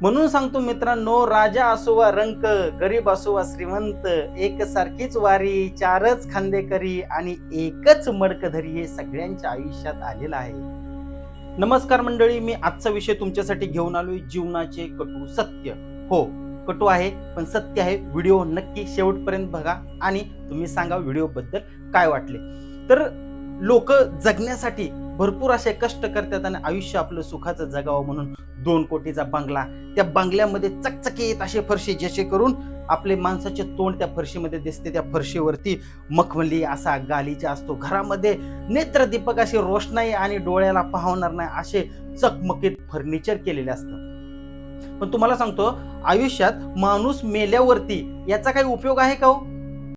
म्हणून सांगतो मित्रांनो, राजा असो वा रंक, गरीब असो वा श्रीमंत, एक सारखीच वारी, चारच खांदेकरी आणि एकच मडकधरी हे सगळ्यांच्या आयुष्यात आलेलं आहे. नमस्कार मंडळी, मी आजचा विषय तुमच्यासाठी घेऊन आलोय, जीवनाचे कटू सत्य. हो, कटू आहे पण सत्य आहे. व्हिडिओ नक्की शेवटपर्यंत बघा आणि तुम्ही सांगा व्हिडिओ बद्दल काय वाटले. तर लोक जगण्यासाठी भरपूर असे कष्ट करतात आणि आयुष्य आपलं सुखाचं जगावं म्हणून 2 कोटीचा बंगला, त्या बंगल्यामध्ये चकचकीत असे फरशी, जसे करून आपले माणसाचे तोंड त्या फरशीमध्ये दिसते, त्या फरशीवरती मखमली असा गालिचा असतो, घरामध्ये नेत्रदीपक अशी रोषणाई आणि डोळ्याला पाहणार नाही असे चकमकीत फर्निचर केलेले असतं. पण तुम्हाला सांगतो, आयुष्यात माणूस मेल्यावरती याचा काही उपयोग आहे का हो?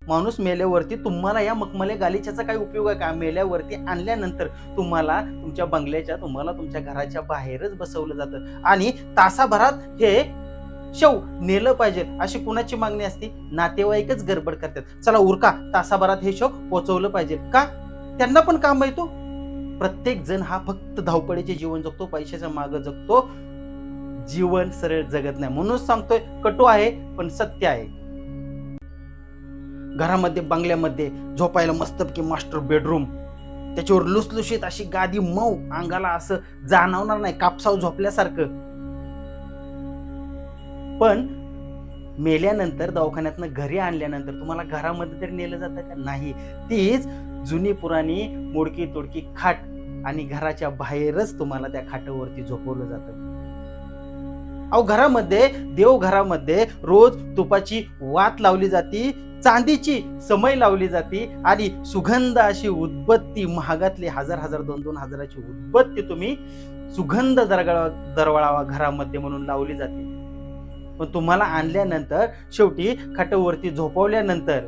माणूस मेल्यावरती तुम्हाला या मखमले गालिच्याचा काही उपयोग आहे का? मेल्यावरती आणल्यानंतर तुम्हाला तुमच्या बंगल्याच्या, तुम्हाला तुमच्या घराच्या बाहेरच बसवलं जातं आणि तासाभरात हे शव नेलं पाहिजे अशी कुणाची मागणी असते? नातेवाईकच गडबड करतात, चला उरका, तासाभरात हे शव पोहोचवलं पाहिजे. का? त्यांना पण काम येतो. प्रत्येक जण हा फक्त धावपळीचे जीवन जगतो, पैशाच्या मागे जगतो, जीवन सरळ जगत नाही. म्हणून सांगतोय, कटू आहे पण सत्य आहे. घरामध्ये, बंगल्यामध्ये झोपायला मस्तपैकी मास्टर बेडरूम, त्याच्यावर लुसलुशीत अशी गादी, मऊ, अंगाला असं जाणवणार नाही, कापसाव झोपल्यासारखं. पण मेल्यानंतर, दवाखान्यातनं घरी आणल्यानंतर तुम्हाला घरामध्ये तरी नेलं जातं का? नाही. तीच जुनी पुराणी मोडकी तोडकी खाट आणि घराच्या बाहेरच तुम्हाला त्या खाटावरती झोपवलं जातं. अहो, घरामध्ये, देवघरामध्ये रोज तुपाची वात लावली जाती, चांदीची समय लावली जाते आणि सुगंध अशी उदबत्ती, महागातली 1000 2-2 हजाराची उदबत्ती तुम्ही सुगंध दरवळावा घरामध्ये म्हणून लावली जाते. पण तुम्हाला आणल्यानंतर, शेवटी खाटावरती झोपवल्यानंतर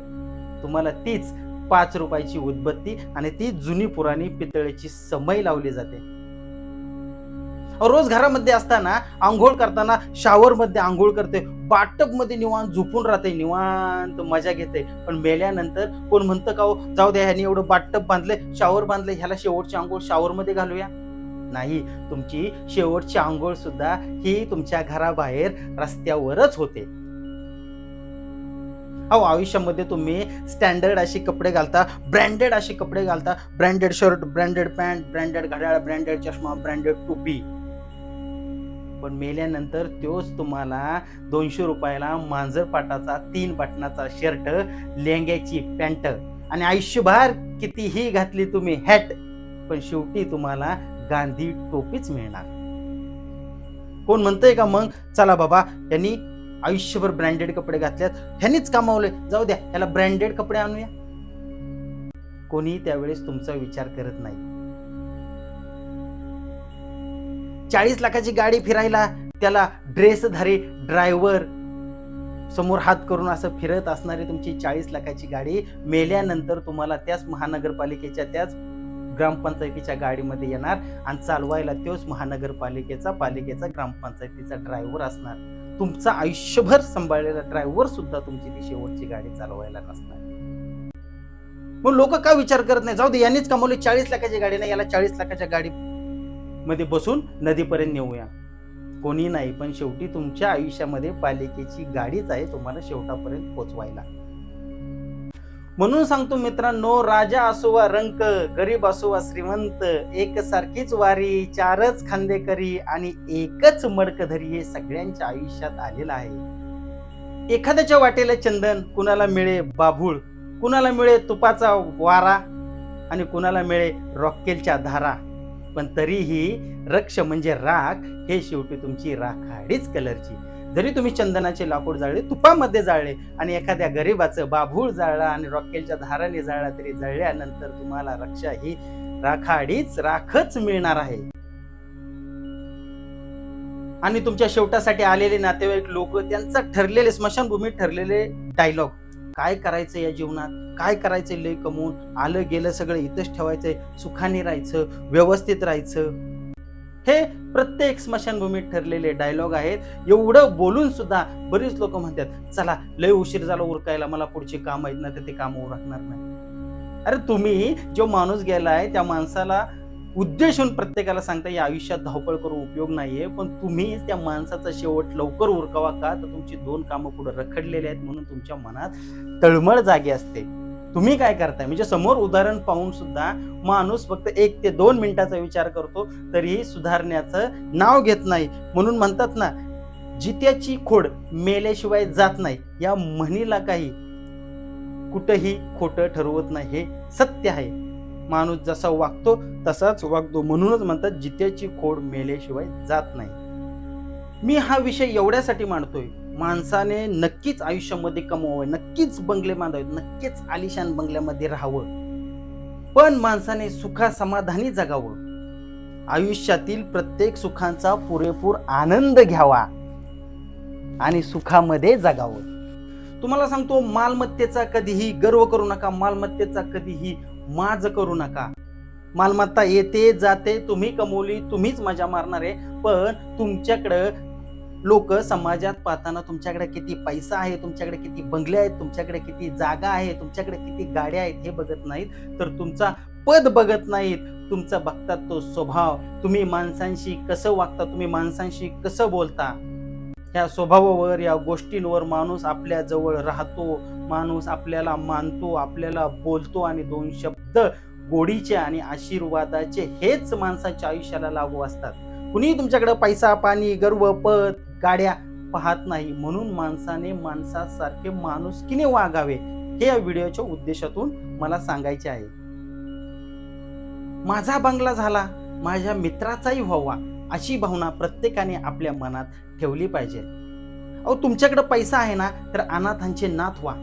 तुम्हाला तीच 5 रुपयाची उदबत्ती आणि ती जुनी पुराणी पितळेची समय लावली जाते. रोज घरामध्ये असताना, आंघोळ करताना शावर मध्ये आंघोळ करते, बाथटब मध्ये निवांत झोपून राहते, निवांत मजा घेते. पण मेल्यानंतर कोण म्हणतं का हो, जाऊ द्या, ह्याने एवढं बाथटब बांधले, शावर बांधले, ह्याला शेवटची आंघोळ शावर मध्ये घालूया? नाही, तुमची शेवटची आंघोळ सुद्धा ही तुमच्या घराबाहेर रस्त्यावरच होते. अहो, आयुष्यामध्ये तुम्ही स्टँडर्ड अशी कपडे घालता, ब्रँडेड अशी कपडे घालता, branded shirt, branded pant, branded घड्याळ, ब्रँडेड चष्मा, ब्रँडेड टोपी. पण मेल्यानंतर तोच तुम्हाला 200 रुपयाला मांजरपाटाचा 3 बटनाचा शर्ट, लेंग्याची पॅन्ट आणि आयुष्यभर कितीही घातली तुम्ही हॅट, पण शेवटी तुम्हाला गांधी टोपीच मिळणार. कोण म्हणतंय का मग, चला बाबा, यांनी आयुष्यभर ब्रँडेड कपडे घातल्यात, ह्यांनीच कमावले, जाऊ द्या, ह्याला ब्रँडेड कपडे आणूया? कोणी त्यावेळेस तुमचा विचार करत नाही. 40 लाखाची गाडी फिरायला, त्याला ड्रेसधारी ड्रायव्हर समोर हात करून असं फिरत असणारी तुमची 40 लाखाची गाडी मेल्यानंतर तुम्हाला त्याच महानगरपालिकेच्या, त्याच ग्रामपंचायतीच्या गाडीमध्ये येणार आणि चालवायला तोच महानगरपालिकेचा, ग्रामपंचायतीचा ड्रायव्हर असणार. तुमचा आयुष्यभर सांभाळलेला ड्रायव्हर सुद्धा तुमची ती शेवटची गाडी चालवायला नसणार. मग लोक का विचार करत नाही, जाऊ दे, यांनीच कमवली 40 लाखाची गाडी, नाही, याला 40 लाखाच्या गाडी मध्ये बसून नदीपर्यंत नेऊया? कोणी नाही. पण शेवटी तुमच्या आयुष्यामध्ये पालिकेची गाडीच आहे तुम्हाला शेवटापर्यंत पोहोचवायला. म्हणून सांगतो मित्रांनो, राजा असो वा रंक, गरीब असो वा श्रीमंत, एक सारखीच वारी, चारच खांदेकरी आणि एकच मडकधरी हे सगळ्यांच्या आयुष्यात आलेलं आहे. एखाद्याच्या वाटेला चंदन, कुणाला मिळे बाभूळ, कुणाला मिळे तुपाचा वारा आणि कुणाला मिळे रॉकेलच्या धारा. पण तरीही रक्ष म्हणजे राख हे शेवटी तुमची राखाडीच कलरची. जरी तुम्ही चंदनाचे लाकूड जाळले, तुपामध्ये जाळले आणि एखाद्या गरीबाचं बाभूळ जाळला आणि रॉकेलच्या धाराने जाळला, तरी जळल्यानंतर तुम्हाला रक्षा ही राखाडीच राखच मिळणार आहे. आणि तुमच्या शेवटासाठी आलेले नातेवाईक लोक, त्यांचा ठरलेले, स्मशानभूमीत ठरलेले डायलॉग, काय करायचं या जीवनात, काय करायचं, लय कमवून आलं गेलं सगळं इथंच ठेवायचंय, सुखाने राहायचं, व्यवस्थित राहायचं, हे प्रत्येक स्मशानभूमीत ठरलेले डायलॉग आहेत. एवढं बोलून सुद्धा बरीच लोक म्हणतात, चला, लय उशीर झाला उरकायला, मला पुढची काम आहेत ना, तर ते काम उरकणार नाही. अरे, तुम्ही जो माणूस गेलाय त्या माणसाला उद्देशून प्रत्येकाला सांगता या आयुष्यात धावपळ करून उपयोग नाहीये, पण तुम्ही त्या माणसाचा शेवट लवकर उरकावा का तर तुमची 2 कामं पुढे रखडलेली आहेत म्हणून तुमच्या मनात तळमळ जागी असते. तुम्ही काय करताय म्हणजे समोर उदाहरण पाहून सुद्धा माणूस फक्त 1 ते 2 मिनिटाचा विचार करतो तरीही सुधारण्याचं नाव घेत नाही. म्हणून म्हणतात ना, जित्याची खोड मेल्याशिवाय जात नाही या म्हणीला काही कुठंही खोटं ठरवत नाही, हे सत्य आहे. माणूस जसा वागतो तसाच वागतो, म्हणूनच म्हणतात जित्याची खोड मेल्याशिवाय जात नाही. मी हा विषय एवढ्यासाठी मांडतोय, माणसाने नक्कीच आयुष्यामध्ये कमवावं, नक्कीच बंगले बांधावेत, नक्कीच आलिशान बंगल्यामध्ये राहावं, पण माणसाने सुखा समाधानी जगावं. आयुष्यातील प्रत्येक सुखांचा पुरेपूर आनंद घ्यावा आणि सुखामध्ये जगावं. तुम्हाला सांगतो, मालमत्तेचा कधीही गर्व करू नका, मालमत्तेचा कधीही माज करू नका. मालमत्ता येते जाते, तुम्ही कमवली, तुम्हीच मजा मारणार आहे, पण तुमच्याकडं लोक समाजात पाहताना तुमच्याकडे किती पैसा आहे, तुमच्याकडे किती बंगले आहेत, तुमच्याकडे किती जागा आहे, तुमच्याकडे किती गाड्या आहेत हे बघत नाहीत, तर तुमचा पद बघत नाहीत, तुमचा बघतात तो स्वभाव. तुम्ही माणसांशी कसं वागता, तुम्ही माणसांशी कसं बोलता, ह्या स्वभावावर, या गोष्टींवर माणूस आपल्या जवळ राहतो, माणूस आपल्याला मानतो, आपल्याला बोलतो आणि 2 शब्द गोडीचे आणि आशीर्वादाचे हेच माणसाच्या आयुष्याला लागू असतात. कुणी तुमच्याकडे पैसा, पाणी, गर्व, पद, गाड्या पाहत नाही. म्हणून माणसाने माणसासारखे माणुसकीने वागावे हे या व्हिडिओच्या उद्देशातून मला सांगायचे आहे. माझा बंगला झाला, माझ्या मित्राचाही व्हावा अशी भावना प्रत्येकाने आपल्या मनात ठेवली पाहिजे. अहो, तुमच्याकडे पैसा आहे ना, तर अनाथांचे नाथ व्हा,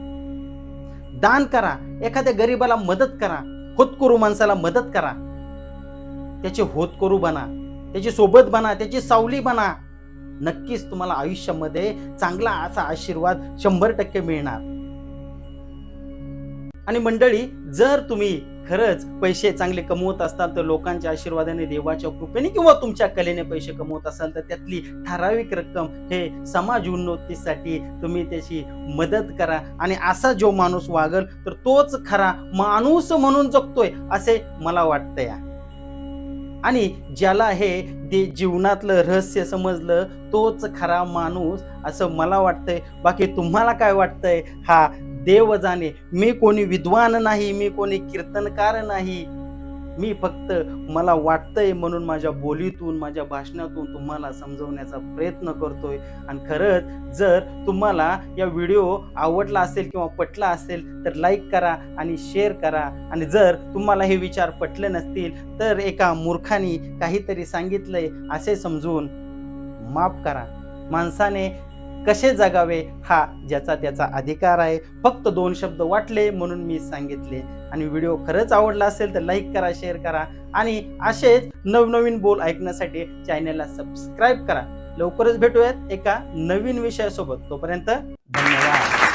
दान करा, एखाद्या गरीबाला मदत करा, होतकरू माणसाला मदत करा, त्याचे होतकरू बना, त्याची सोबत बना, त्याची सावली बना. नक्कीच तुम्हाला आयुष्यामध्ये चांगला असा आशीर्वाद 100% मिळणार. आणि मंडळी, जर तुम्ही खरंच पैसे चांगले कमवत असाल तर लोकांच्या आशीर्वादाने, देवाच्या कृपेने किंवा तुमच्या कलेने पैसे कमवत असाल तर त्यातली ठराविक रक्कम हे समाज उन्नतीसाठी तुम्ही त्याची मदत करा. आणि असा जो माणूस वागल तर तोच खरा माणूस म्हणून जगतोय असे मला वाटतंय. आणि ज्याला हे जीवनातलं रहस्य समजलं तोच खरा माणूस असं मला वाटतंय. बाकी तुम्हाला काय वाटतंय हा देव जाणे. मी कोणी विद्वान नाही, मी कोणी कीर्तनकार नाही, मी फक्त मला वाटतंय म्हणून माझ्या बोलीतून, माझ्या भाषणातून तुम्हाला समजवण्याचा प्रयत्न करतोय. आणि खरंच जर तुम्हाला या व्हिडिओ आवडला असेल किंवा पटला असेल तर लाईक करा आणि शेअर करा. आणि जर तुम्हाला हे विचार पटले नसतील तर एका मूर्खाने काहीतरी सांगितलंय असे समजून माफ करा. माणसाने कसे जगावे हा ज्याचा त्याचा अधिकार आहे. फक्त 2 शब्द वाटले म्हणून मी सांगितले. आणि व्हिडिओ खरंच आवडला असेल तर लाईक करा, शेअर करा आणि असेच नवनवीन बोल ऐकण्यासाठी चॅनलला सबस्क्राईब करा. लवकरच भेटूयात एका नवीन विषयासोबत. तोपर्यंत धन्यवाद.